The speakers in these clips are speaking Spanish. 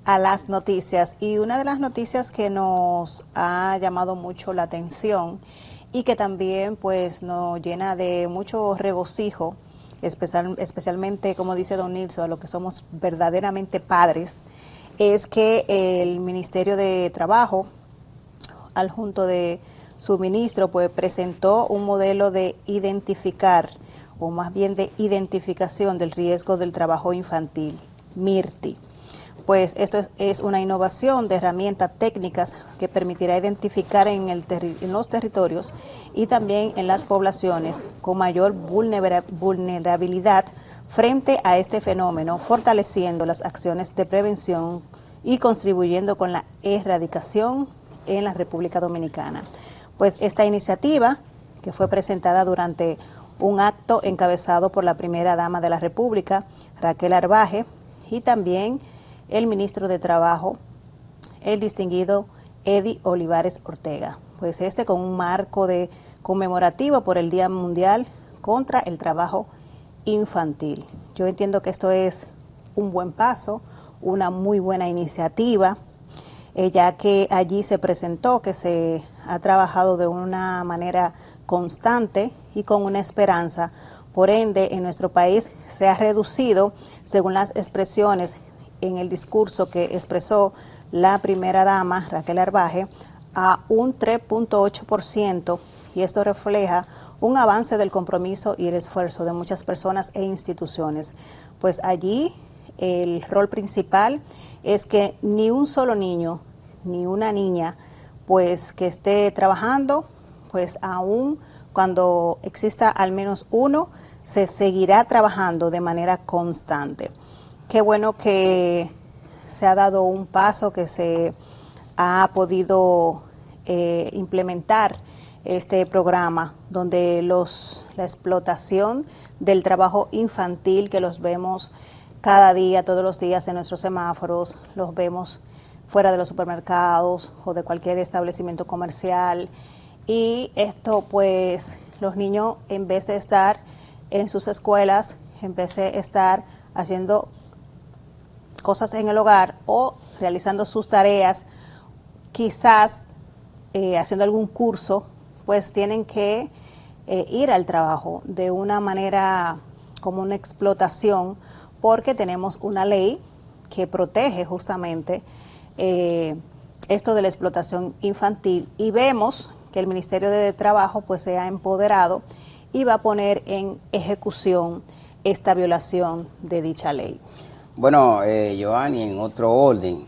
a las noticias, y una de las noticias que nos ha llamado mucho la atención y que también pues nos llena de mucho regocijo, especialmente como dice don Nilson, a lo que somos verdaderamente padres, es que el Ministerio de Trabajo, al junto de su ministro, pues presentó un modelo de identificar, o más bien de identificación del riesgo del trabajo infantil, MIRTI. Pues esto es una innovación de herramientas técnicas que permitirá identificar en los territorios y también en las poblaciones con mayor vulnerabilidad frente a este fenómeno, fortaleciendo las acciones de prevención y contribuyendo con la erradicación en la República Dominicana. Pues esta iniciativa, que fue presentada durante un acto encabezado por la primera dama de la República, Raquel Arbaje, y también el ministro de Trabajo, el distinguido Eddie Olivares Ortega. Pues con un marco de conmemorativo por el Día Mundial contra el Trabajo Infantil. Yo entiendo que esto es un buen paso, una muy buena iniciativa, ya que allí se presentó que se ha trabajado de una manera constante y con una esperanza. Por ende, en nuestro país se ha reducido, según las expresiones en el discurso que expresó la primera dama, Raquel Arbaje, a un 3.8%, y esto refleja un avance del compromiso y el esfuerzo de muchas personas e instituciones. Pues allí el rol principal es que ni un solo niño, ni una niña, pues que esté trabajando, pues aún cuando exista al menos uno, se seguirá trabajando de manera constante. Qué bueno que se ha dado un paso, que se ha podido implementar este programa donde la explotación del trabajo infantil, que los vemos cada día, todos los días en nuestros semáforos, los vemos fuera de los supermercados o de cualquier establecimiento comercial, y esto pues los niños, en vez de estar en sus escuelas, en vez de estar haciendo cosas en el hogar o realizando sus tareas, quizás haciendo algún curso, pues tienen que ir al trabajo de una manera como una explotación, porque tenemos una ley que protege justamente esto de la explotación infantil, y vemos que el Ministerio de Trabajo pues se ha empoderado y va a poner en ejecución esta violación de dicha ley. Bueno, Giovanni, en otro orden.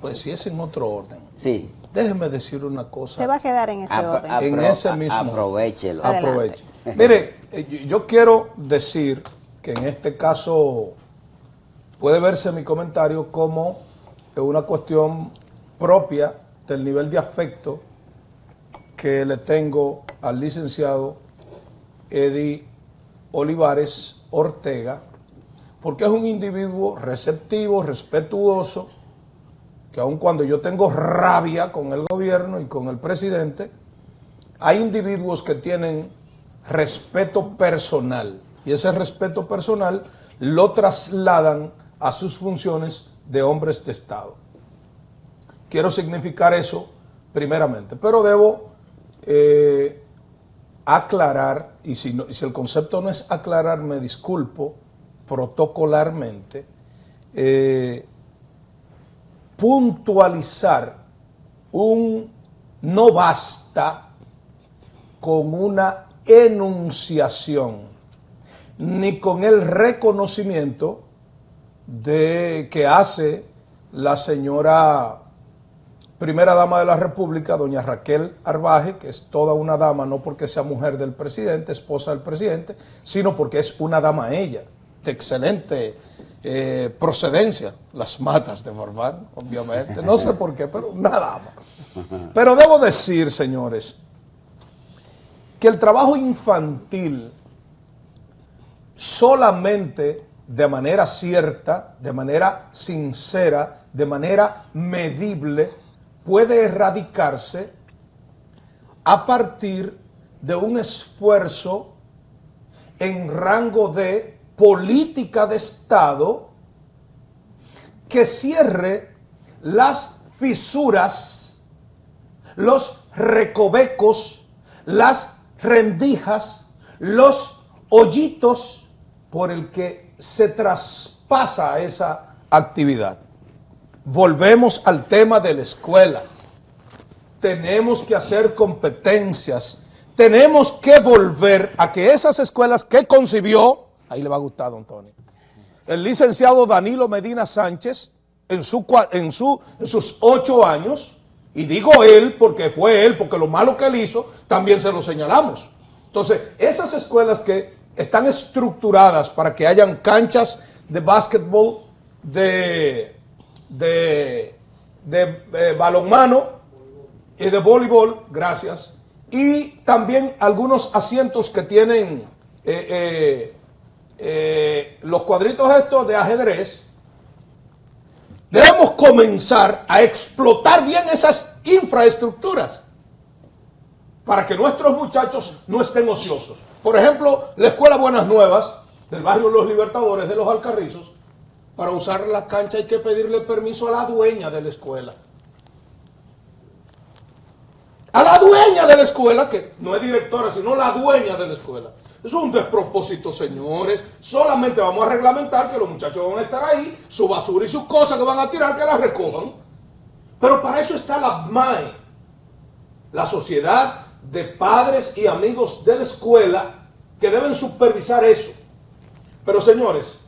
Pues si es en otro orden. Sí. Déjeme decir una cosa. Se va a quedar en ese orden. En ese mismo. Aprovechelo. Aproveche. Mire, yo quiero decir que en este caso puede verse mi comentario como una cuestión propia del nivel de afecto que le tengo al licenciado Eddie Olivares Ortega, porque es un individuo receptivo, respetuoso, que aun cuando yo tengo rabia con el gobierno y con el presidente, hay individuos que tienen respeto personal, y ese respeto personal lo trasladan a sus funciones de hombres de Estado. Quiero significar eso primeramente, pero debo aclarar, y si el concepto no es aclarar, me disculpo, protocolarmente, puntualizar no basta con una enunciación, ni con el reconocimiento que hace la señora primera dama de la República, doña Raquel Arbaje, que es toda una dama, no porque sea mujer del presidente, esposa del presidente, sino porque es una dama ella, de excelente procedencia, las matas de Borbán, obviamente, no sé por qué, pero una dama. Pero debo decir, señores, que el trabajo infantil solamente de manera cierta, de manera sincera, de manera medible, puede erradicarse a partir de un esfuerzo en rango de política de Estado que cierre las fisuras, los recovecos, las rendijas, los hoyitos por el que se traspasa esa actividad. Volvemos al tema de la escuela. Tenemos que hacer competencias. Tenemos que volver a que esas escuelas que concibió, ahí le va a gustar, don Tony, el licenciado Danilo Medina Sánchez, en sus 8 años, y digo él porque fue él, porque lo malo que él hizo, también se lo señalamos. Entonces, esas escuelas que están estructuradas para que hayan canchas de básquetbol, de balonmano y de voleibol, gracias, y también algunos asientos que tienen los cuadritos estos de ajedrez. Debemos comenzar a explotar bien esas infraestructuras para que nuestros muchachos no estén ociosos. Por ejemplo, la Escuela Buenas Nuevas del barrio Los Libertadores de Los Alcarrizos, para usar la cancha hay que pedirle permiso a la dueña de la escuela. A la dueña de la escuela, que no es directora, sino la dueña de la escuela. Eso es un despropósito, señores. Solamente vamos a reglamentar que los muchachos van a estar ahí, su basura y sus cosas que van a tirar, que las recojan. Pero para eso está la MAE, la Sociedad de Padres y Amigos de la Escuela, que deben supervisar eso. Pero, señores,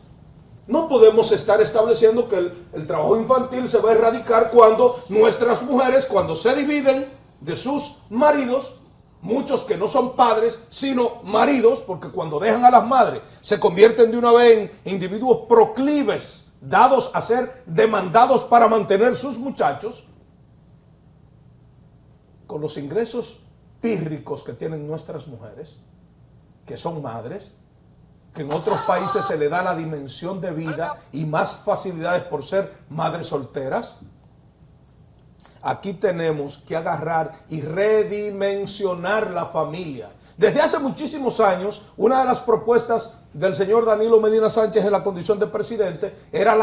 no podemos estar estableciendo que el trabajo infantil se va a erradicar cuando nuestras mujeres, cuando se dividen de sus maridos, muchos que no son padres, sino maridos, porque cuando dejan a las madres se convierten de una vez en individuos proclives, dados a ser demandados para mantener sus muchachos, con los ingresos pírricos que tienen nuestras mujeres, que son madres, que en otros países se le da la dimensión de vida y más facilidades por ser madres solteras. Aquí tenemos que agarrar y redimensionar la familia. Desde hace muchísimos años, una de las propuestas del señor Danilo Medina Sánchez en la condición de presidente era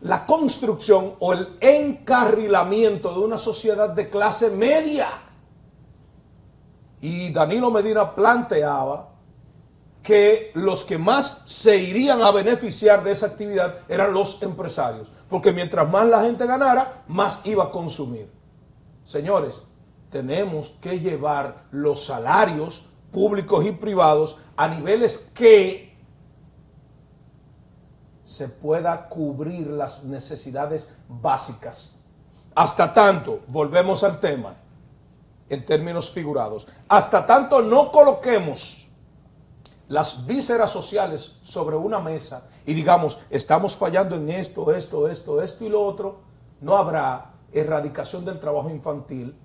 la construcción o el encarrilamiento de una sociedad de clase media. Y Danilo Medina planteaba que los que más se irían a beneficiar de esa actividad eran los empresarios, porque mientras más la gente ganara, más iba a consumir. Señores, tenemos que llevar los salarios públicos y privados a niveles que se pueda cubrir las necesidades básicas. Hasta tanto, volvemos al tema, en términos figurados, hasta tanto no coloquemos las vísceras sociales sobre una mesa y digamos, estamos fallando en esto y lo otro, no habrá erradicación del trabajo infantil,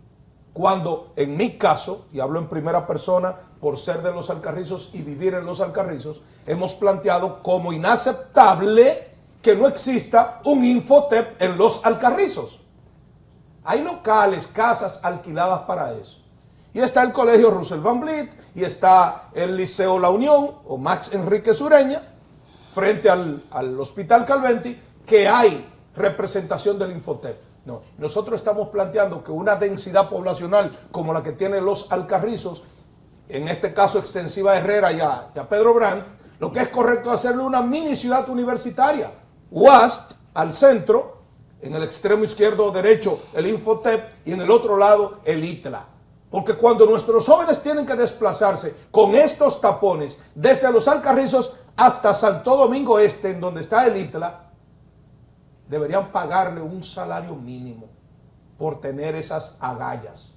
cuando en mi caso, y hablo en primera persona por ser de Los Alcarrizos y vivir en Los Alcarrizos, hemos planteado como inaceptable que no exista un Infotep en Los Alcarrizos. Hay locales, casas alquiladas para eso. Y está el colegio Russell Van Vliet, y está el Liceo La Unión, o Max Enrique Sureña, frente al Hospital Calventi, que hay representación del Infotep. No, nosotros estamos planteando que una densidad poblacional como la que tienen Los Alcarrizos, en este caso extensiva a Herrera y a Pedro Brandt, lo que es correcto es hacerle una mini ciudad universitaria. UAST al centro, en el extremo izquierdo o derecho el Infotep y en el otro lado el ITLA. Porque cuando nuestros jóvenes tienen que desplazarse con estos tapones desde Los Alcarrizos hasta Santo Domingo Este, en donde está el ITLA, deberían pagarle un salario mínimo por tener esas agallas.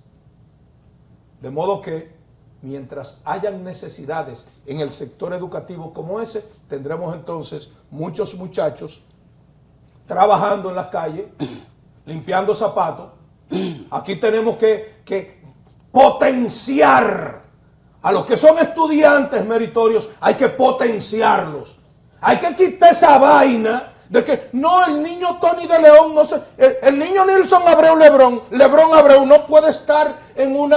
De modo que, mientras hayan necesidades en el sector educativo como ese, tendremos entonces muchos muchachos trabajando en las calles, limpiando zapatos. Aquí tenemos que potenciar a los que son estudiantes meritorios, hay que potenciarlos. Hay que quitar esa vaina de que no, el niño Tony de León, no sé, el niño Nilson Abreu Lebrón Abreu no puede estar en un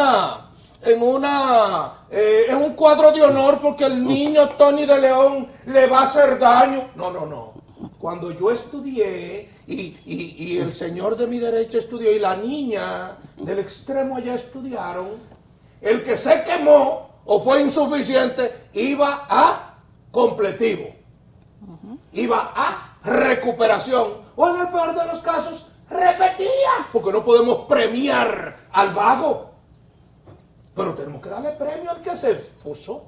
cuadro de honor porque el niño Tony de León le va a hacer daño. No. Cuando yo estudié y el señor de mi derecha estudió y la niña del extremo allá estudiaron, el que se quemó o fue insuficiente iba a completivo, iba a recuperación, o en el peor de los casos, repetía, porque no podemos premiar al vago, pero tenemos que darle premio al que se esforzó.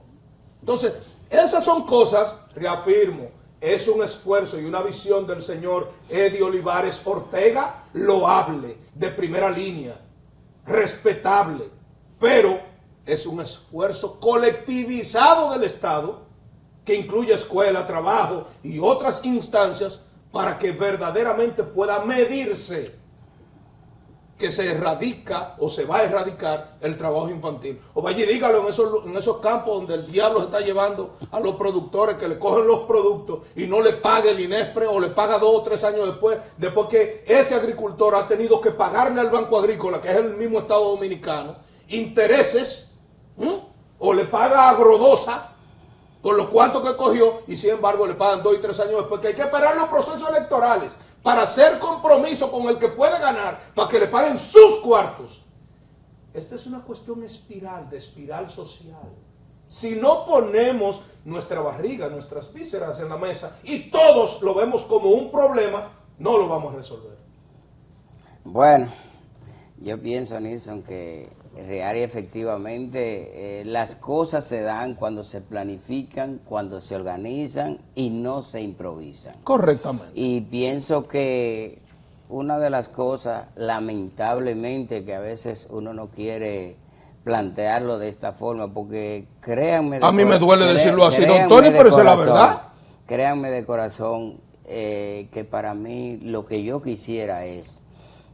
Entonces, esas son cosas, reafirmo, es un esfuerzo y una visión del señor Eddie Olivares Ortega loable, de primera línea, respetable, pero es un esfuerzo colectivizado del Estado que incluye escuela, trabajo y otras instancias para que verdaderamente pueda medirse que se erradica o se va a erradicar el trabajo infantil. O vaya y dígalo en esos campos donde el diablo se está llevando a los productores que le cogen los productos y no le paga el INESPRE o le paga 2 o 3 años después que ese agricultor ha tenido que pagarle al Banco Agrícola, que es el mismo Estado Dominicano, intereses, o le paga a Grodosa por los cuantos que cogió, y sin embargo le pagan 2 y 3 años después, que hay que esperar los procesos electorales para hacer compromiso con el que puede ganar, para que le paguen sus cuartos. Esta es una cuestión de espiral social. Si no ponemos nuestra barriga, nuestras vísceras en la mesa, y todos lo vemos como un problema, no lo vamos a resolver. Bueno, yo pienso, Nilson, que real y efectivamente las cosas se dan cuando se planifican, cuando se organizan y no se improvisan. Correctamente. Y pienso que una de las cosas, lamentablemente, que a veces uno no quiere plantearlo de esta forma, porque créanme... A mí me duele decirlo así, don Tony, pero esa es la verdad. Créanme de corazón que para mí lo que yo quisiera es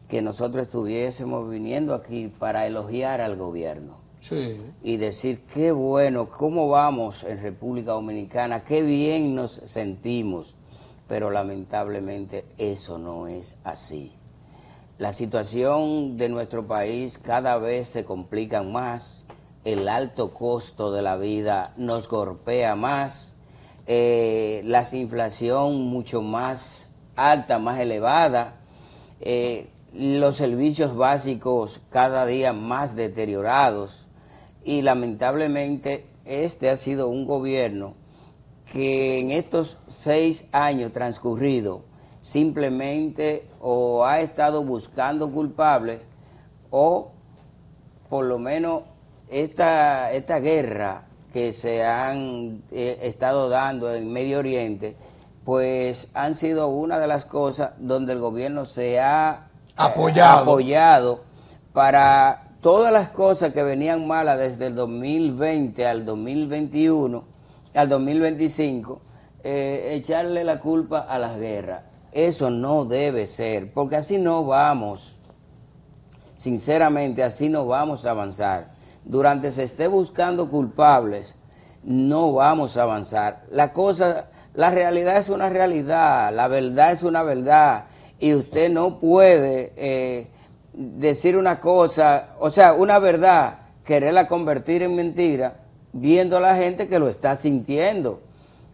que nosotros estuviésemos viniendo aquí para elogiar al gobierno. Sí. Y decir qué bueno, cómo vamos en República Dominicana, qué bien nos sentimos, pero lamentablemente eso no es así. La situación de nuestro país cada vez se complica más, el alto costo de la vida nos golpea más, la inflación mucho más alta, más elevada, los servicios básicos cada día más deteriorados, y lamentablemente este ha sido un gobierno que en estos 6 años transcurridos simplemente o ha estado buscando culpables, o por lo menos esta guerra que se han estado dando en Medio Oriente, pues han sido una de las cosas donde el gobierno se ha apoyado para todas las cosas que venían malas desde el 2020 al 2021, al 2025, echarle la culpa a las guerras. Eso no debe ser, porque así no vamos, sinceramente así no vamos a avanzar. Durante se esté buscando culpables, no vamos a avanzar. La realidad es una realidad, la verdad es una verdad, y usted no puede decir una cosa, o sea, una verdad, quererla convertir en mentira, viendo a la gente que lo está sintiendo.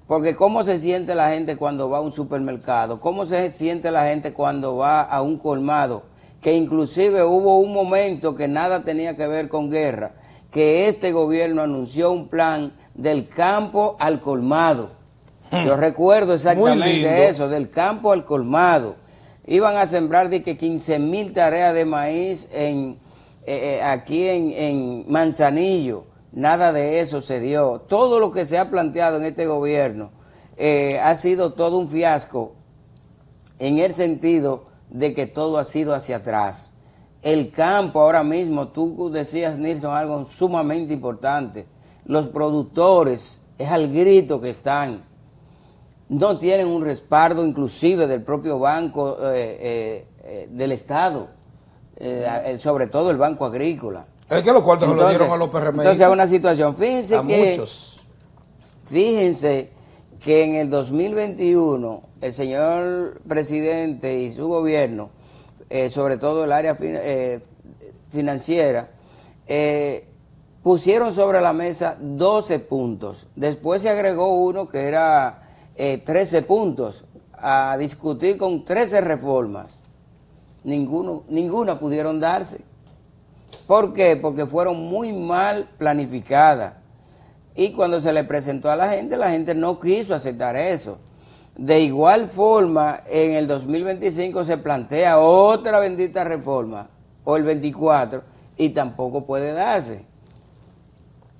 Porque ¿cómo se siente la gente cuando va a un supermercado? ¿Cómo se siente la gente cuando va a un colmado? Que inclusive hubo un momento que nada tenía que ver con guerra, que este gobierno anunció un plan del campo al colmado. Yo recuerdo exactamente eso, del campo al colmado. Iban a sembrar de que 15,000 tareas de maíz aquí en Manzanillo. Nada de eso se dio. Todo lo que se ha planteado en este gobierno ha sido todo un fiasco, en el sentido de que todo ha sido hacia atrás. El campo ahora mismo, tú decías, Nilson, algo sumamente importante. Los productores, es al grito que están. No tienen un respaldo inclusive del propio banco del Estado, sobre todo el Banco Agrícola. Es que los cuartos se lo dieron a los PRM. Entonces es una situación, fíjense que en el 2021 el señor presidente y su gobierno, sobre todo el área financiera, pusieron sobre la mesa 12 puntos. Después se agregó uno que era 13 puntos a discutir con 13 reformas. ninguna pudieron darse. ¿Por qué? Porque fueron muy mal planificadas. Y cuando se le presentó a la gente no quiso aceptar eso. De igual forma, en el 2025 se plantea otra bendita reforma, o el 24, y tampoco puede darse.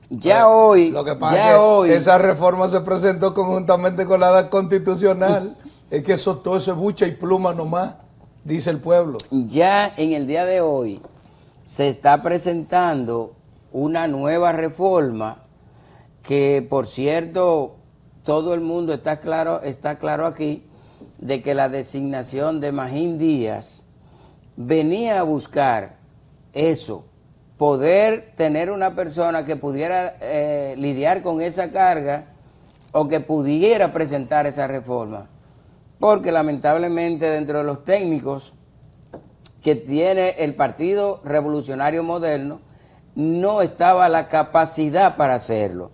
Ya hoy, lo que pasa es que esa reforma se presentó conjuntamente con la constitucional. Es que todo eso es bucha y pluma nomás, dice el pueblo. Ya en el día de hoy se está presentando una nueva reforma que, por cierto, todo el mundo está claro aquí de que la designación de Magín Díaz venía a buscar eso, poder tener una persona que pudiera lidiar con esa carga o que pudiera presentar esa reforma, porque lamentablemente dentro de los técnicos que tiene el Partido Revolucionario Moderno no estaba la capacidad para hacerlo.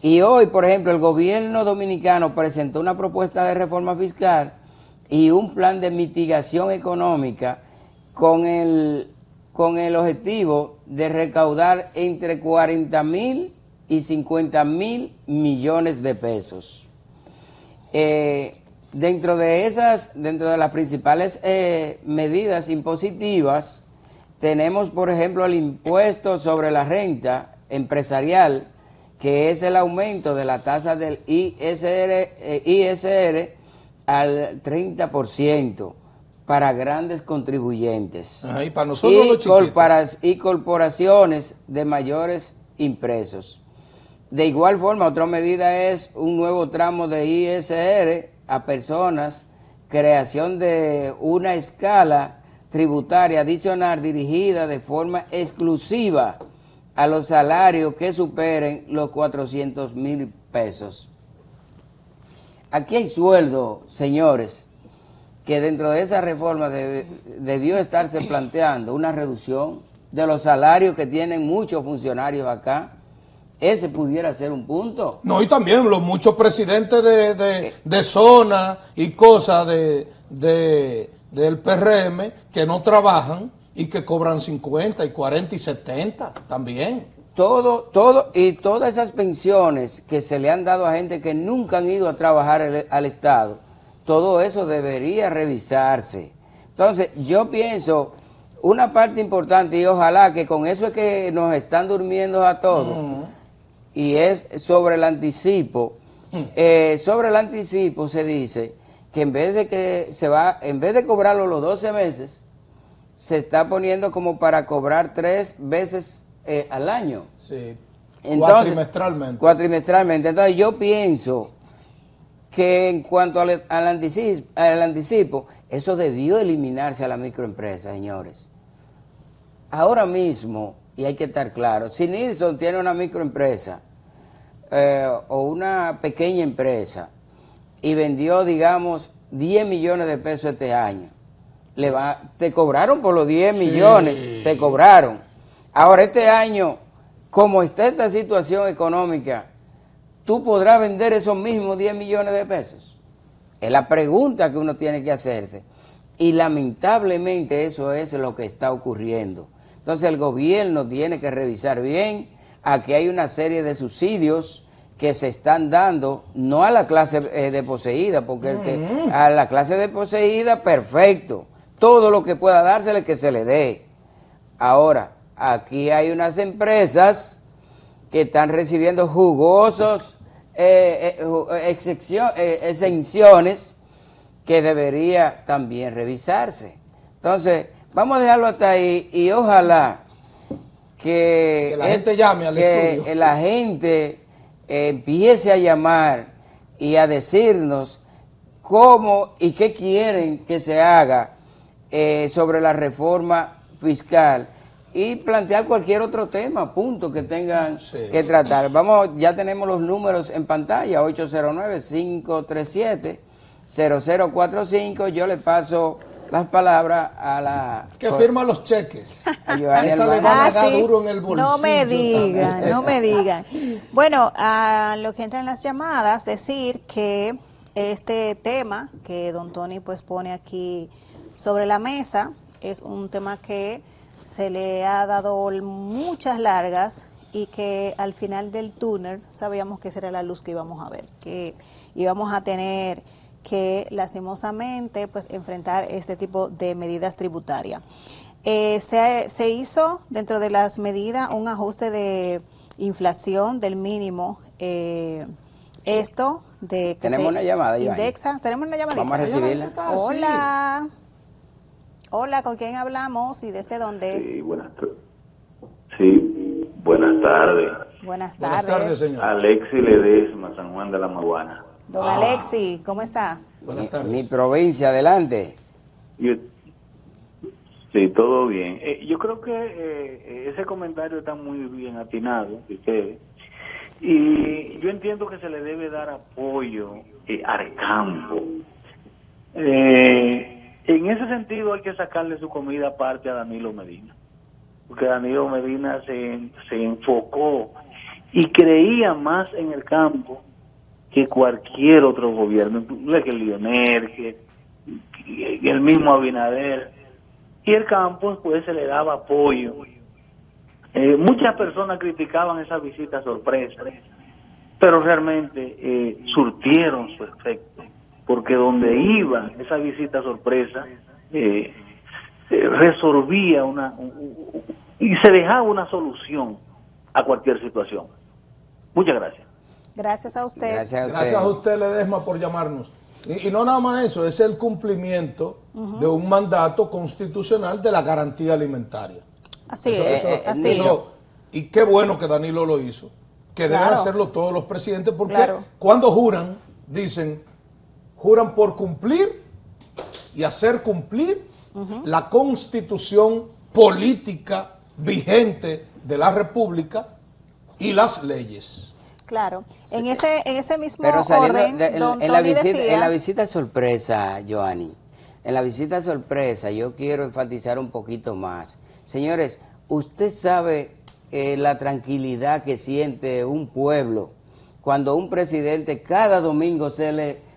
Y hoy, por ejemplo, el gobierno dominicano presentó una propuesta de reforma fiscal y un plan de mitigación económica con el objetivo de recaudar entre 40.000 y 50.000 millones de pesos. Dentro de las principales medidas impositivas, tenemos, por ejemplo, el impuesto sobre la renta empresarial, que es el aumento de la tasa del ISR al 30% para grandes contribuyentes. Ajá, y para nosotros los chiquitos. Y corporaciones de mayores impresos. De igual forma, otra medida es un nuevo tramo de ISR a personas, creación de una escala tributaria adicional dirigida de forma exclusiva a los salarios que superen los 400.000 pesos. Aquí hay sueldo, señores, que dentro de esa reforma debió estarse planteando una reducción de los salarios que tienen muchos funcionarios acá. Ese pudiera ser un punto. No, y también los muchos presidentes de zona y cosas del PRM que no trabajan y que cobran 50 y 40 y 70 también. Y todas esas pensiones que se le han dado a gente que nunca han ido a trabajar al Estado, todo eso debería revisarse. Entonces, yo pienso, una parte importante, y ojalá que con eso es que nos están durmiendo a todos, y es sobre el anticipo. Sobre el anticipo se dice que en vez de cobrarlo los 12 meses, se está poniendo como para cobrar 3 veces al año. Sí. Entonces, cuatrimestralmente. Entonces yo pienso que en cuanto al anticipo, eso debió eliminarse a la microempresa, señores. Ahora mismo, y hay que estar claro, si Nilson tiene una microempresa o una pequeña empresa y vendió, digamos, 10 millones de pesos este año, te cobraron por los 10 millones, te cobraron. Ahora este año, como está esta situación económica, ¿tú podrás vender esos mismos 10 millones de pesos? Es la pregunta que uno tiene que hacerse. Y lamentablemente eso es lo que está ocurriendo. Entonces el gobierno tiene que revisar bien. Aquí hay una serie de subsidios que se están dando, no a la clase desposeída, porque a la clase desposeída, perfecto. Todo lo que pueda dársele, que se le dé. Ahora, aquí hay unas empresas que están recibiendo jugosos exenciones que debería también revisarse. Entonces, vamos a dejarlo hasta ahí y ojalá que la gente llame al estudio. Que la gente empiece a llamar y a decirnos cómo y qué quieren que se haga sobre la reforma fiscal y plantear cualquier otro tema, punto, que tengan que tratar. Ya tenemos los números en pantalla, 809-537-0045. Yo le paso las palabras a la... que firma los cheques. Esa le van a dar duro en el bolsillo. No me digan. Bueno, a lo que entran las llamadas, decir que este tema que don Tony pues pone aquí sobre la mesa es un tema que se le ha dado muchas largas y que al final del túnel sabíamos que esa era la luz que íbamos a ver, que íbamos a tener que lastimosamente pues enfrentar este tipo de medidas tributarias. Se hizo dentro de las medidas un ajuste de inflación del mínimo, esto de que tenemos una llamada, indexa. Tenemos una llamadita. Vamos a recibirla. Hola. Hola, ¿con quién hablamos y desde dónde? Sí, buenas tardes. Buenas tardes. Buenas tardes, señor. Alexi Ledesma, San Juan de la Maguana. Don Alexi, ¿cómo está? Buenas tardes. Mi provincia, adelante. Sí, todo bien. Yo creo que ese comentario está muy bien atinado. Y yo entiendo que se le debe dar apoyo al campo. En ese sentido hay que sacarle su comida aparte a Danilo Medina. Porque Danilo Medina se enfocó y creía más en el campo que cualquier otro gobierno, que Lionel, que el mismo Abinader, y el campo pues se le daba apoyo. Muchas personas criticaban esa visita sorpresa, pero realmente surtieron su efecto, porque donde iba esa visita sorpresa resolvía y se dejaba una solución a cualquier situación. Muchas gracias. Gracias a usted. Gracias a usted, Ledesma, por llamarnos. Y no nada más eso, es el cumplimiento de un mandato constitucional de la garantía alimentaria. Así es. Y qué bueno que Danilo lo hizo, que deben hacerlo todos los presidentes, porque cuando juran, juran por cumplir y hacer cumplir la constitución política vigente de la República y las leyes. Claro, en ese mismo Pero orden, en la visita sorpresa, Joanny, en la visita sorpresa yo quiero enfatizar un poquito más. Señores, usted sabe la tranquilidad que siente un pueblo cuando un presidente cada domingo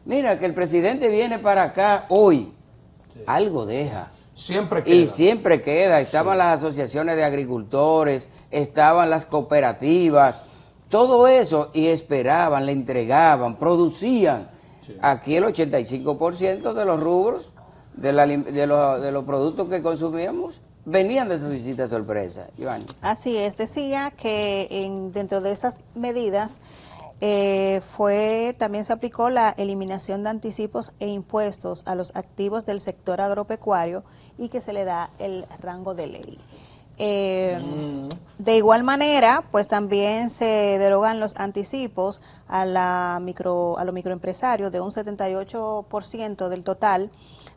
mira que el presidente viene para acá hoy, algo deja. Siempre queda. Y siempre queda. Estaban las asociaciones de agricultores, estaban las cooperativas, todo eso, y esperaban, le entregaban, producían. Aquí el 85% de los rubros, de los productos que consumíamos, venían de su visita sorpresa. Iván. Así es, decía que dentro de esas medidas también se aplicó la eliminación de anticipos e impuestos a los activos del sector agropecuario y que se le da el rango de ley. De igual manera, pues también se derogan los anticipos a los microempresarios de un 78% del total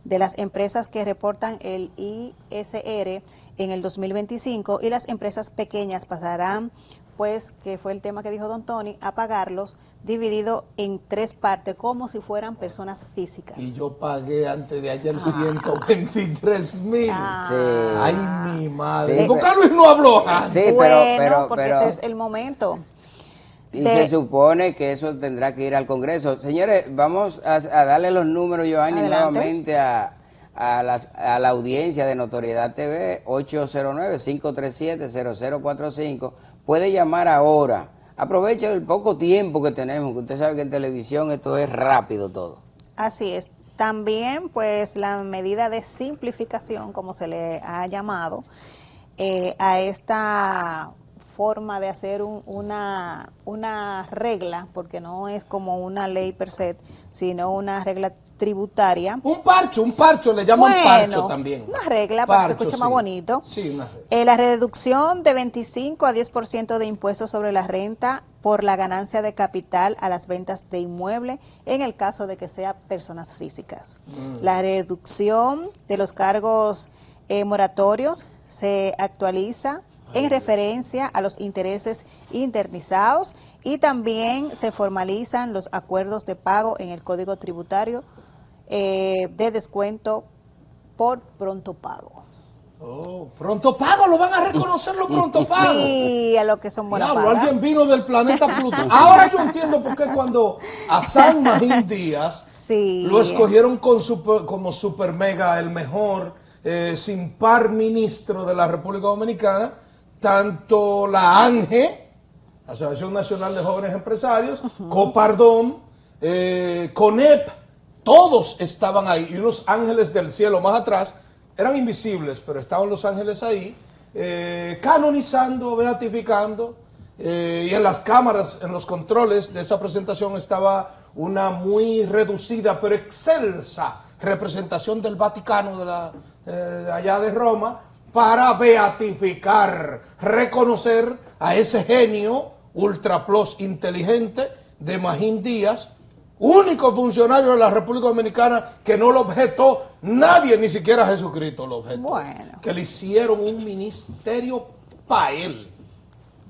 de las empresas que reportan el ISR en el 2025, y las empresas pequeñas pasarán, pues, que fue el tema que dijo don Tony, a pagarlos dividido en 3 partes, como si fueran personas físicas. Y yo pagué antes de ayer 123,000. Ay, mi madre. Sí, ¿Por qué Luis no habló? Sí, porque ese es el momento. Y se supone que eso tendrá que ir al Congreso. Señores, vamos a darle los números, Giovanni, nuevamente a la audiencia de Notoriedad TV, 809-537-0045. Puede llamar ahora. Aprovecha el poco tiempo que tenemos, que usted sabe que en televisión esto es rápido todo. Así es. También, pues, la medida de simplificación, como se le ha llamado, a esta forma de hacer una regla, porque no es como una ley per se, sino una regla tributaria. Un parcho, le llaman parcho también. Una regla para que se escuche más bonito. Sí, una regla. La reducción de 25 a 10% de impuestos sobre la renta por la ganancia de capital a las ventas de inmueble en el caso de que sean personas físicas. La reducción de los cargos moratorios se actualiza en referencia a los intereses indemnizados, y también se formalizan los acuerdos de pago en el Código Tributario de descuento por pronto pago. Pronto pago, lo van a reconocer los pronto pagos. Sí, a lo que son buenas pagas. Alguien vino del planeta Plutón. Ahora yo entiendo por qué cuando a San Magín Díaz lo escogieron como super mega, el mejor sin par ministro de la República Dominicana, tanto la ANGE, Asociación Nacional de Jóvenes Empresarios, Copardón, CONEP, todos estaban ahí, y unos ángeles del cielo más atrás, eran invisibles, pero estaban los ángeles ahí, canonizando, beatificando, y en las cámaras, en los controles de esa presentación estaba una muy reducida pero excelsa representación del Vaticano de allá de Roma, para beatificar, reconocer a ese genio ultra plus inteligente de Magín Díaz, único funcionario de la República Dominicana que no lo objetó nadie, ni siquiera Jesucristo lo objetó. Bueno. Que le hicieron un ministerio para él.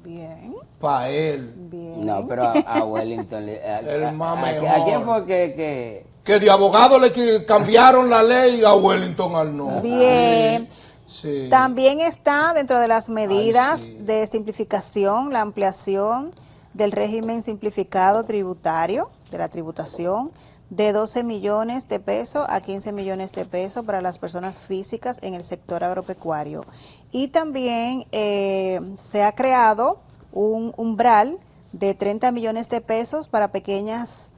Bien. Para él. Bien. No, pero a Wellington... El más ¿A mejor. quién fue que...? Que de abogado cambiaron la ley a Wellington al no. Bien. Sí. También está dentro de las medidas Ay, sí. de simplificación la ampliación del régimen simplificado tributario, de la tributación, de 12 millones de pesos a 15 millones de pesos para las personas físicas en el sector agropecuario. Y también se ha creado un umbral de 30 millones de pesos para pequeños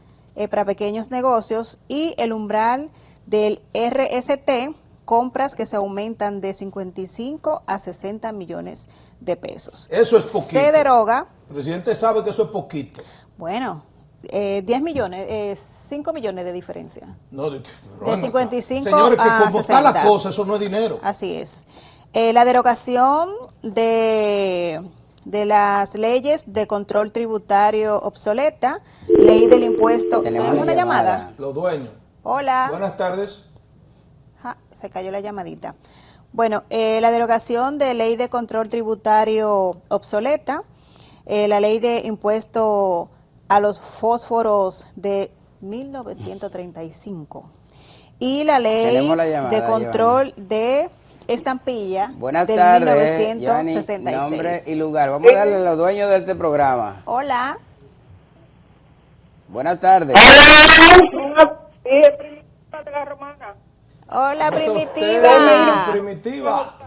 negocios, y el umbral del RST, compras que se aumentan de 55 a 60 millones de pesos. Eso es poquito. Se deroga. El presidente sabe que eso es poquito. Bueno, 10 millones, 5 millones de diferencia. No, De 55 señores, que a como está 60. la cosa, eso no es dinero. Así es. La derogación de las leyes de control tributario obsoleta, ley del impuesto. ¿Tenemos una llamada? Los dueños. Hola. Buenas tardes. Se cayó la llamadita. Bueno, la derogación de ley de control tributario obsoleta, la ley de impuesto a los fósforos de 1935 y la ley de control de estampilla Buenas del tardes, 1966. Gianni, nombre y lugar. Vamos a darle a los dueños de este programa. Hola. Buenas tardes. Sí, es Primitiva de la Romana. Hola, ¿Cómo está Primitiva. usted, Primitiva.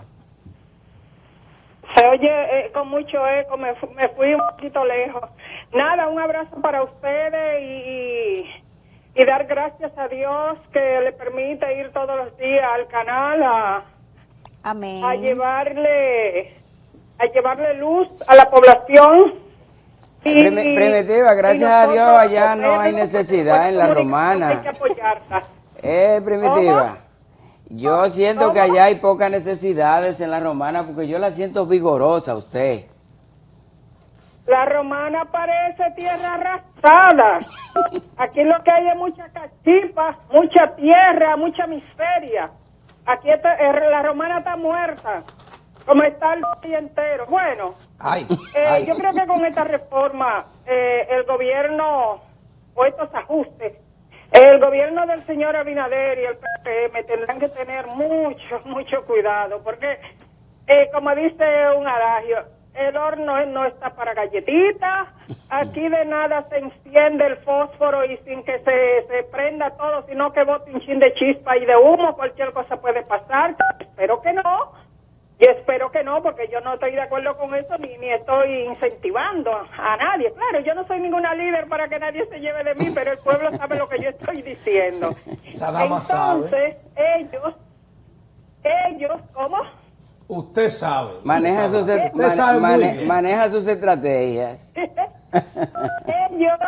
Se oye con mucho eco, me fui un poquito lejos. Nada, un abrazo para ustedes y dar gracias a Dios que le permite ir todos los días al canal Amén. a llevarle luz a la población. Primitiva, gracias a Dios allá no hay necesidad en la Romana. Hay que apoyarla. Primitiva, yo siento que allá hay pocas necesidades en la Romana porque yo la siento vigorosa a usted. La Romana parece tierra arrasada. Aquí lo que hay es mucha cachipa, mucha tierra, mucha miseria. Aquí la Romana está muerta, como está el país entero. Bueno, yo creo que con esta reforma, el gobierno, o estos ajustes, el gobierno del señor Abinader y el PRM tendrán que tener mucho cuidado, porque, como dice un adagio, el horno no está para galletitas, aquí de nada se enciende el fósforo y sin que se prenda todo, sino que bote un chin de chispa y de humo, cualquier cosa puede pasar. Espero que no. Y espero que no, porque yo no estoy de acuerdo con eso ni estoy incentivando a nadie. Claro, yo no soy ninguna líder para que nadie se lleve de mí, pero el pueblo sabe lo que yo estoy diciendo. Esa dama Entonces, sabe. ellos, ¿cómo? Usted sabe. Maneja sus estrategias. Ellos,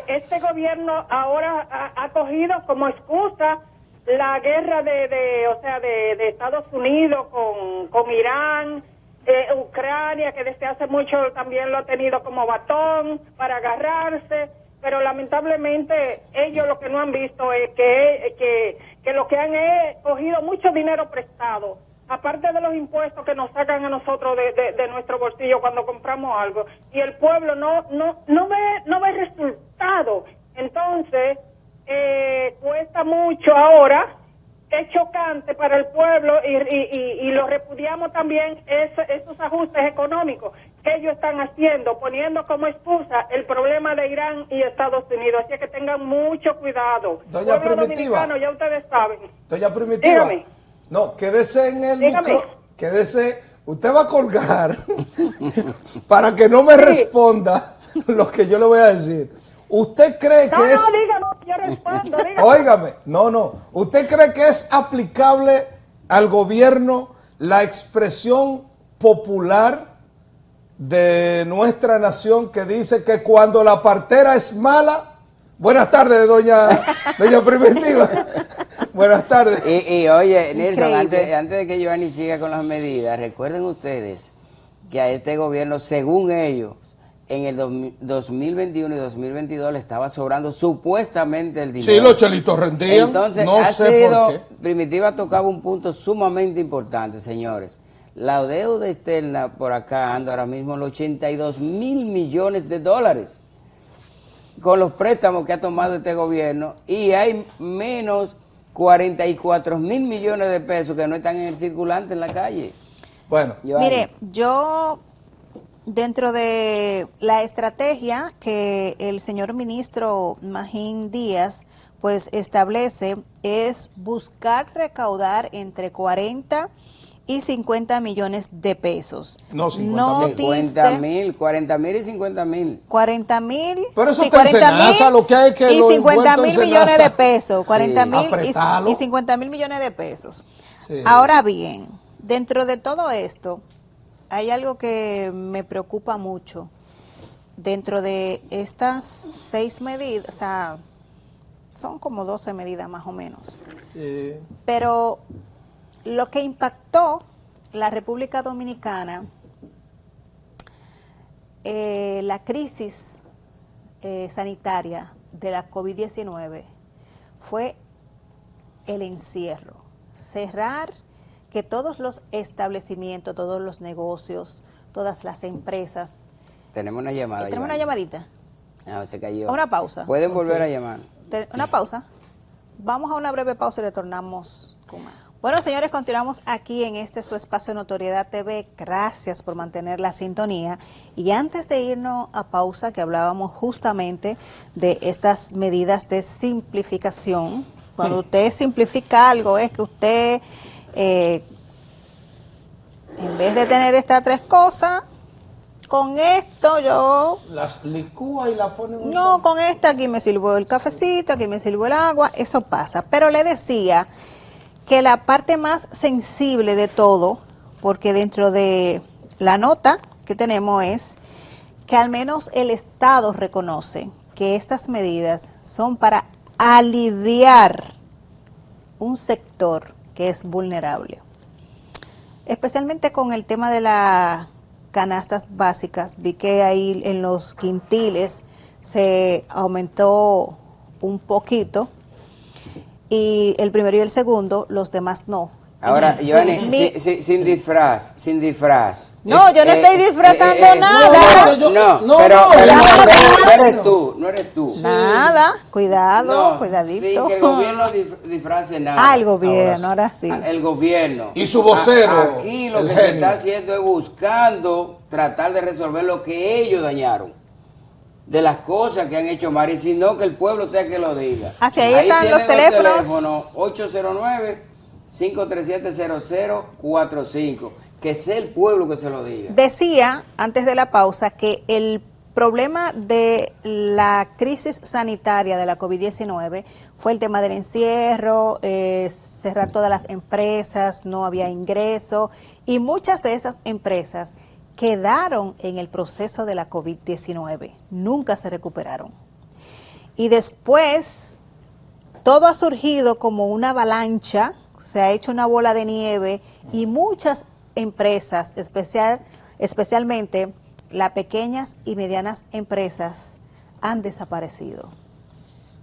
este gobierno ahora ha cogido como excusa la guerra de Estados Unidos con Irán, Ucrania, que desde hace mucho también lo ha tenido como batón para agarrarse, pero lamentablemente ellos lo que no han visto es que lo que han cogido mucho dinero prestado, aparte de los impuestos que nos sacan a nosotros de nuestro bolsillo cuando compramos algo, y el pueblo no ve resultado. Entonces, cuesta mucho ahora, es chocante para el pueblo y lo repudiamos también esos ajustes económicos que ellos están haciendo, poniendo como excusa el problema de Irán y Estados Unidos. Así que tengan mucho cuidado. Doña Pueblo Primitiva. dominicano, ya ustedes saben. Doña Primitiva. Dígame. No, quédese en el Dígame. micro, quédese, usted va a colgar para que no me Sí. responda lo que yo le voy a decir. ¿Usted cree No, que es... no, dígame, yo respondo, dígame. Óigame, no. ¿Usted cree que es aplicable al gobierno la expresión popular de nuestra nación que dice que cuando la partera es mala... Buenas tardes, doña Primitiva. Buenas tardes. Y oye, Nilson, Increíble. antes de que Giovanni siga con las medidas, recuerden ustedes que a este gobierno, según ellos, en el 2021 y 2022 le estaba sobrando supuestamente el dinero. Sí, los chelitos rendían. Entonces, no ha sé sido, por qué. Primitiva tocaba un punto sumamente importante, señores. La deuda externa por acá anda ahora mismo en los 82 mil millones de dólares con los préstamos que ha tomado este gobierno, y hay menos 44 mil millones de pesos que no están en el circulante en la calle. Bueno, Giovanni. Mire, yo, dentro de la estrategia que el señor ministro Magín Díaz pues establece, es buscar recaudar entre 40 y 50 millones de pesos. No, 50 No mil. 50 dice mil, 40 mil y 50 mil. 40 mil, Pero eso sí, está en 40 mil Senasa, lo que hay es que y lo 50 envuelto en mil millones Senasa. de pesos, 40 Sí. mil Apretalo. y 50 mil millones de pesos. Sí. Ahora bien, dentro de todo esto, hay algo que me preocupa mucho. Dentro de estas 6 medidas, o sea, son como 12 medidas más o menos. Sí. Pero lo que impactó la República Dominicana, la crisis sanitaria de la COVID-19, fue el encierro. Cerrar, que todos los establecimientos, todos los negocios, todas las empresas. Tenemos una llamada. Tenemos una Giovanni. llamadita. Ah, se cayó. Una pausa. Pueden volver a llamar. Una pausa. Vamos a una breve pausa y retornamos con más. Bueno, señores, continuamos aquí en este su espacio Notoriedad TV. Gracias por mantener la sintonía. Y antes de irnos a pausa, que hablábamos justamente de estas medidas de simplificación. Cuando usted simplifica algo, es que usted, en vez de tener estas 3 cosas, con esto yo... Las licúa y las pone en un No, con esta aquí me sirvo el cafecito, aquí me sirvo el agua, eso pasa. Pero le decía que la parte más sensible de todo, porque dentro de la nota que tenemos es que al menos el Estado reconoce que estas medidas son para aliviar un sector que es vulnerable. Especialmente con el tema de las canastas básicas, vi que ahí en los quintiles se aumentó un poquito, y el primero y el segundo, los demás no. Ahora, Giovanni, sin disfraz. No, yo no estoy disfrazando nada. No, pero no eres tú. Nada, cuidado, No, cuidadito. sin que el gobierno disfrace nada. El gobierno, ahora sí. El gobierno. Y su vocero, Aquí lo el que se genio. está haciendo es buscando tratar de resolver lo que ellos dañaron. De las cosas que han hecho mal, y si no, que el pueblo sea que lo diga. Así, ahí están los tienen teléfonos. 809-537-0045. Que sea el pueblo que se lo diga. Decía antes de la pausa que el problema de la crisis sanitaria de la COVID-19 fue el tema del encierro, cerrar todas las empresas, no había ingreso, y muchas de esas empresas quedaron en el proceso de la COVID-19, nunca se recuperaron. Y después todo ha surgido como una avalancha, se ha hecho una bola de nieve, y muchas empresas, especialmente las pequeñas y medianas empresas, han desaparecido.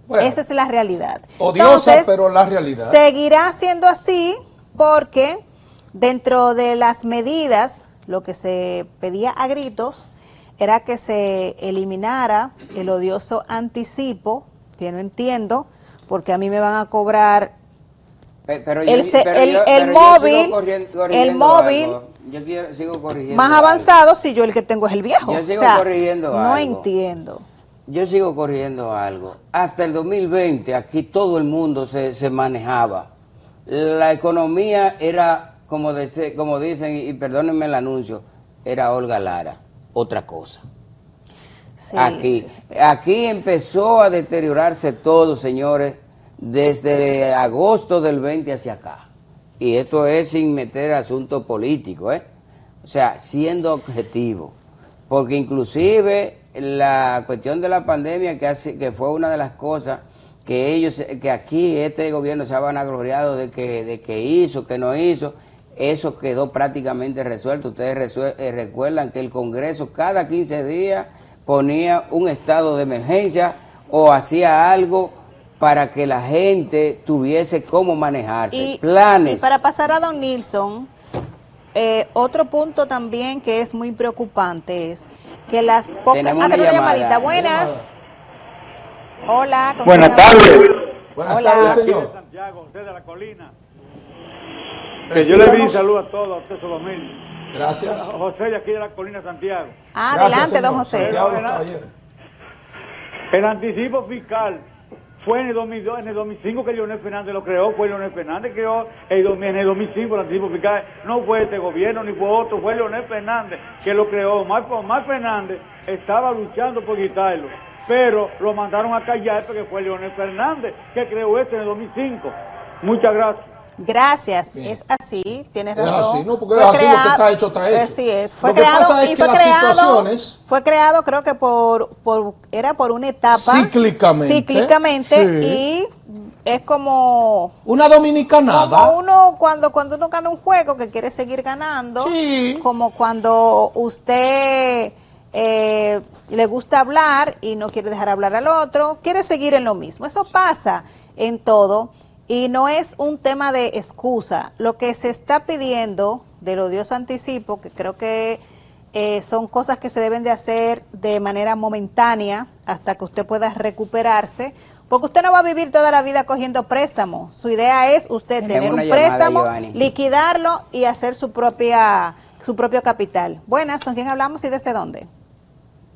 Bueno, esa es la realidad. odiosa, pero la realidad. Seguirá siendo así porque dentro de las medidas, lo que se pedía a gritos era que se eliminara el odioso anticipo, que no entiendo, porque a mí me van a cobrar el móvil sigo corrigiendo más algo. avanzado, si yo el que tengo es el viejo. Yo sigo O sea, corrigiendo no algo. entiendo. Yo sigo corrigiendo algo. Hasta el 2020 aquí todo el mundo se manejaba la economía era, como dicen, y perdónenme el anuncio, era Olga Lara, otra cosa. Sí, Aquí empezó a deteriorarse todo, señores, desde agosto del 20 hacia acá. Y esto es sin meter asunto político, o sea, siendo objetivo. Porque inclusive la cuestión de la pandemia, que fue una de las cosas que aquí este gobierno se ha vanagloriado de que hizo, que no hizo, eso quedó prácticamente resuelto. Ustedes recuerdan que el Congreso cada 15 días ponía un estado de emergencia o hacía algo para que la gente tuviese cómo manejarse, planes. Y para pasar a don Nilson, otro punto también que es muy preocupante es que las pocas... Tenemos una llamadita. Buenas. Hola. Buenas tardes. Buenas tardes, señor. Santiago, José de la Colina. Que yo le envío un saludo a todos, a usted, Solomil. Gracias. José de aquí de la Colina, Santiago. Adelante, don José. Santiago, caballero. El anticipo fiscal fue en el 2002, en el 2005 que Leonel Fernández lo creó, fue Leonel Fernández que creó en el 2005 el anticipo fiscal, no fue este gobierno ni fue otro, fue Leonel Fernández que lo creó. Omar Fernández estaba luchando por quitarlo, pero lo mandaron a callar porque fue Leonel Fernández que creó esto en el 2005. Muchas gracias. Gracias, Bien. Es así, tienes Es razón. así, no, porque es así, lo que está hecho, está hecho. Así es, Lo que pasa es que las situaciones... Fue creado creo que era por una etapa. Cíclicamente, sí. Y es como... Una dominicanada. Como uno, cuando uno gana un juego que quiere seguir ganando, Sí. como cuando usted le gusta hablar y no quiere dejar hablar al otro, quiere seguir en lo mismo. Eso pasa en todo. Y no es un tema de excusa. Lo que se está pidiendo del odioso anticipo, que creo que son cosas que se deben de hacer de manera momentánea hasta que usted pueda recuperarse, porque usted no va a vivir toda la vida cogiendo préstamos. Su idea es usted tener un préstamo, liquidarlo y hacer su propio capital. Buenas, ¿con quién hablamos y desde dónde?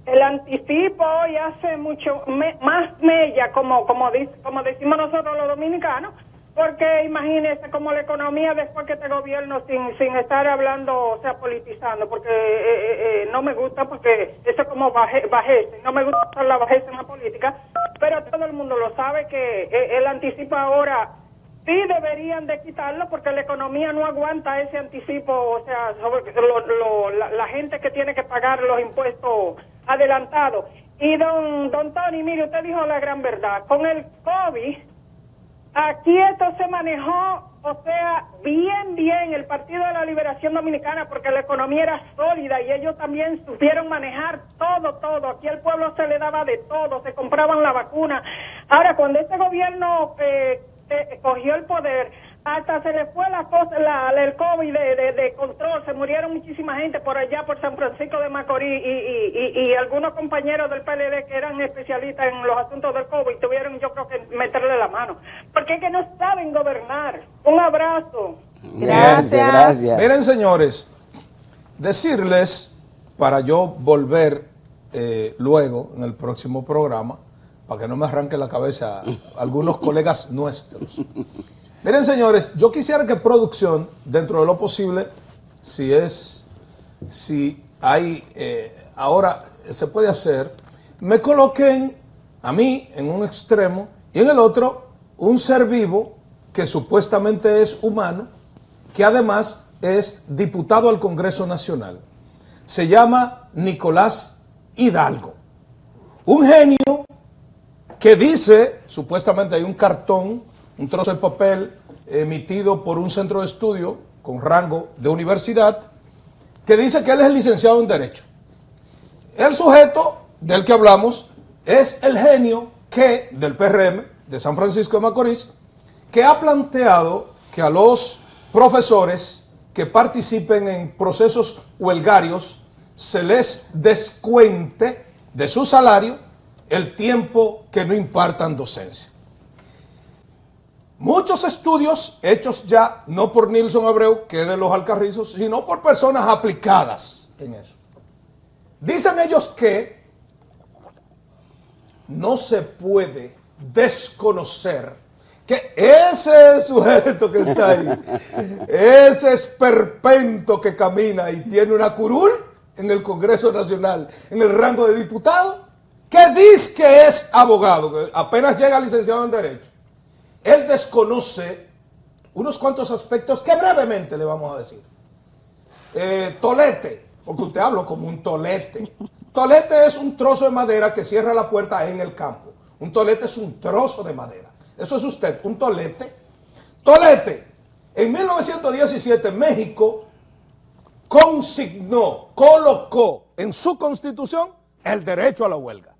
El anticipo hoy hace mucho más mella, como decimos nosotros los dominicanos, porque imagínese como la economía después que este gobierno sin estar hablando, o sea, politizando, porque no me gusta, porque eso es como bajeza, no me gusta usar la bajeza en la política, pero todo el mundo lo sabe que el anticipo ahora sí deberían de quitarlo porque la economía no aguanta ese anticipo, o sea, sobre la gente que tiene que pagar los impuestos adelantados. Y don Tony, mire, usted dijo la gran verdad. Con el COVID, aquí esto se manejó, o sea, bien el Partido de la Liberación Dominicana, porque la economía era sólida y ellos también supieron manejar todo. Aquí al pueblo se le daba de todo, se compraban la vacuna. Ahora, cuando este gobierno cogió el poder, hasta se le fue el COVID de control, se murieron muchísima gente por allá, por San Francisco de Macorís, y algunos compañeros del PLD que eran especialistas en los asuntos del COVID tuvieron, yo creo que meterle la mano, porque es que no saben gobernar. Un abrazo. Gracias. Miren, señores, decirles, para yo volver luego en el próximo programa, para que no me arranque la cabeza algunos colegas nuestros. Miren, señores, yo quisiera que producción, dentro de lo posible, si hay, ahora se puede hacer, me coloquen a mí en un extremo y en el otro un ser vivo que supuestamente es humano, que además es diputado al Congreso Nacional. Se llama Nicolás Hidalgo, un genio que dice, supuestamente hay un cartón, un trozo de papel emitido por un centro de estudio con rango de universidad, que dice que él es licenciado en Derecho. El sujeto del que hablamos es el genio del PRM, de San Francisco de Macorís, que ha planteado que a los profesores que participen en procesos huelgarios se les descuente de su salario el tiempo que no impartan docencia. Muchos estudios hechos ya, no por Nilson Abreu, que es de los Alcarrizos, sino por personas aplicadas en eso. Dicen ellos que no se puede desconocer que ese sujeto que está ahí, ese esperpento que camina y tiene una curul en el Congreso Nacional, en el rango de diputado, que dice que es abogado, que apenas llega licenciado en Derecho, él desconoce unos cuantos aspectos que brevemente le vamos a decir. Tolete, porque usted habla como un tolete. Tolete es un trozo de madera que cierra la puerta en el campo. Un tolete es un trozo de madera. Eso es usted, un tolete. Tolete, en 1917 México consignó, colocó en su constitución el derecho a la huelga.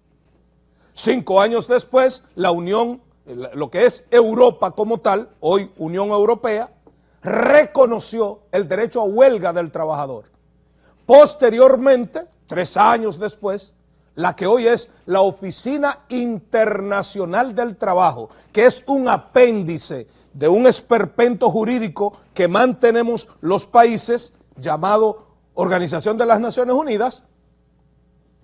5 años después, la Unión, lo que es Europa como tal, hoy Unión Europea, reconoció el derecho a huelga del trabajador. Posteriormente, 3 años después, la que hoy es la Oficina Internacional del Trabajo, que es un apéndice de un esperpento jurídico que mantenemos los países, llamado Organización de las Naciones Unidas,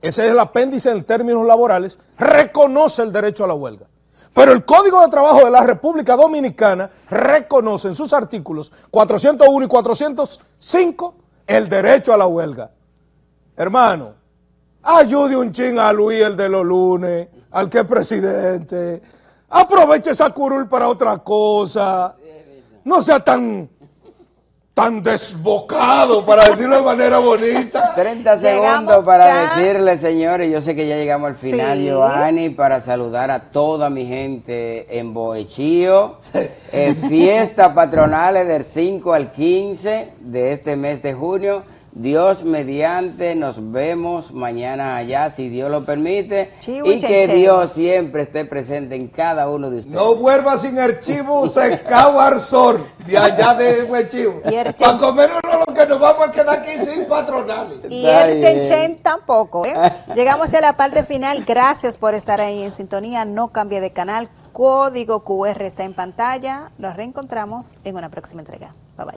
ese es el apéndice en términos laborales, reconoce el derecho a la huelga. Pero el Código de Trabajo de la República Dominicana reconoce en sus artículos 401 y 405 el derecho a la huelga. Hermano, ayude un chin a Luis, el de los lunes, al que es presidente. Aproveche esa curul para otra cosa. No sea tan desbocado, para decirlo de manera bonita. 30 segundos para decirle, señores, yo sé que ya llegamos al final, sí. Joanny, para saludar a toda mi gente en Bohechío. Fiestas patronales del 5 al 15 de este mes de junio. Dios mediante, nos vemos mañana allá, si Dios lo permite, y que Dios siempre esté presente en cada uno de ustedes. No vuelva sin archivo secado Arzor, de allá de Huechivo, para comernos lo que nos vamos a quedar aquí sin patronales. Y el Chenchen tampoco, ¿eh? Llegamos a la parte final, gracias por estar ahí en sintonía, no cambie de canal, código QR está en pantalla, nos reencontramos en una próxima entrega. Bye bye.